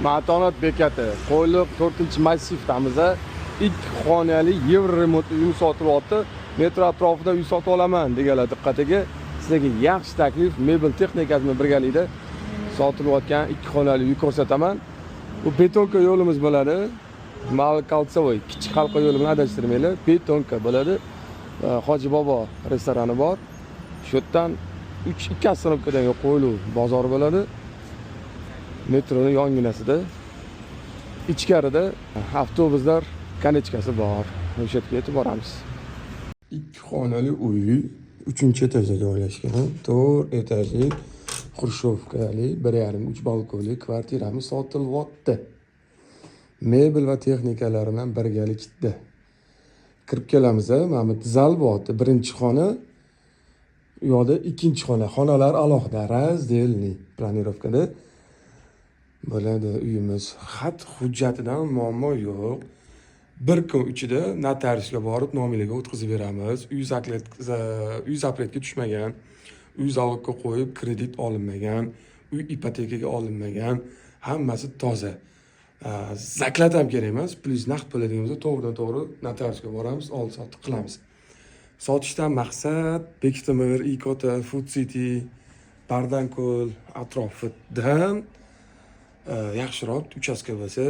Matonat bekati. Qo'yliq 4-massivdamiz. 2 xonali Yevro remont uyni sotib oldi. Metro atrofida uy sotib olaman deganlar diqqatiga. Sizlarga yaxshi taklif, mebel texnikasi bilan birgalikda sotib olayotgan 2 xonali uy ko'rsataman. Bu betonka yo'limiz bo'ladi. Mal Kaltsovoy kichik halqa yo'li bilan adashtirmanglar. Betonka bo'ladi. Hoji Bobo restorani bor. Shu yerdan 2 astronomkadagi Qo'yliq bozor bo'ladi. Metroning yonginasida. Ichkarida avtobuslar konechkasi bor. O'sha yerga yetib boramiz. 2 xonali uy 3-etajda joylashgan. 4 etajli Xrushchevkali 1,5-3 balkonli kvartiramiz sotilyapti. Mebel va texnikalari bilan birgalikda kirib kelamiz. Mana bu zal bor. Birinchi xona, u yoqda ikkinchi xona. Xonalar alohida, razdelniy planirovkada bo'ladi uyimiz. Xat hujjatidan muammo yo'q. Bir kun ichida notariusga borib nomiylarga o'tkazib beramiz. Uy zapretga tushmagan, uy zavodga qo'yib kredit olinmagan, uy ipotekaga olinmagan, hammasi toza. Zaklat ham kerak emas, plyus naqd bo'ladiganimizda to'g'ridan-to'g'ri notariusga boramiz, oldi-sotdi qilamiz. Sotishdan maqsad Bektemir, Ikota, Food City, Bardanko'l atrofidan yaxshiroq uchastka bo'lsa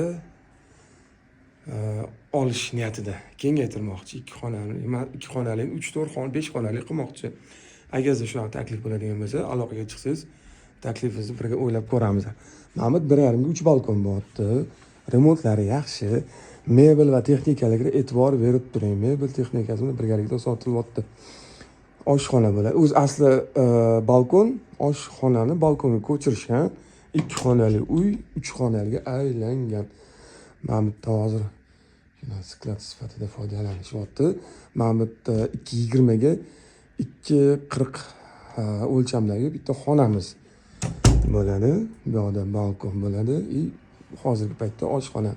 olish niyatida kengaytirmoqchi. 2 xonali, 3-4 xona, 5 xonali qilmoqchi. Agar siz shunaqa taklif bo'ladigan bo'lsa, aloqaga chiqsangiz, taklifingizni birga o'ylab ko'ramiz. Mana 1,5-3 balkon bo'pti. Remontlari yaxshi. Mebel va texnikalarga e'tibor berib turing. Mebel texnikasi bilan birgalikda sotilyapti. Oshxona bo'ladi. O'z asli balkon, oshxonani balkonga ko'chirishgan. 2 xonali uy 3 xonaliga aylangan. Mana bu hozir sklad sifatida foydalanishyapti. Mana bu 220 ga 240 o'lchamdagi bitta xonamiz bo'ladi. Bu yoqda balkon bo'ladi. Hozirgi paytda oshxona.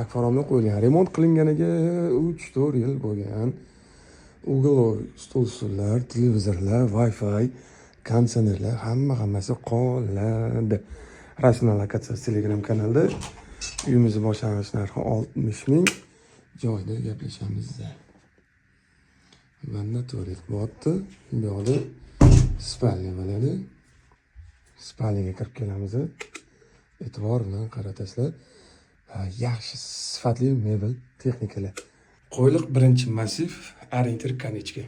Akfaromda qo'yilgan. Remont qilinganiga 3-4 yil bo'lgan. Uгoloy stol-stullar, televizorlar, Wi-Fi, konditsionerlar hammasi qoladi. Rasman lokatsiyasi Telegram kanalda. Uyimizni boshlanish narxi 60 ming. Joyda gaplashamiz. Bunda tualet bo'pti. Bu yoqda spalnya bo'ladi. Spalyaga kirib kelamiz. E'tibor bilan qaratasizlar. Yaxshi sifatli mebel texnikalar. Qo'yliq 1-massiv Arinter konechka.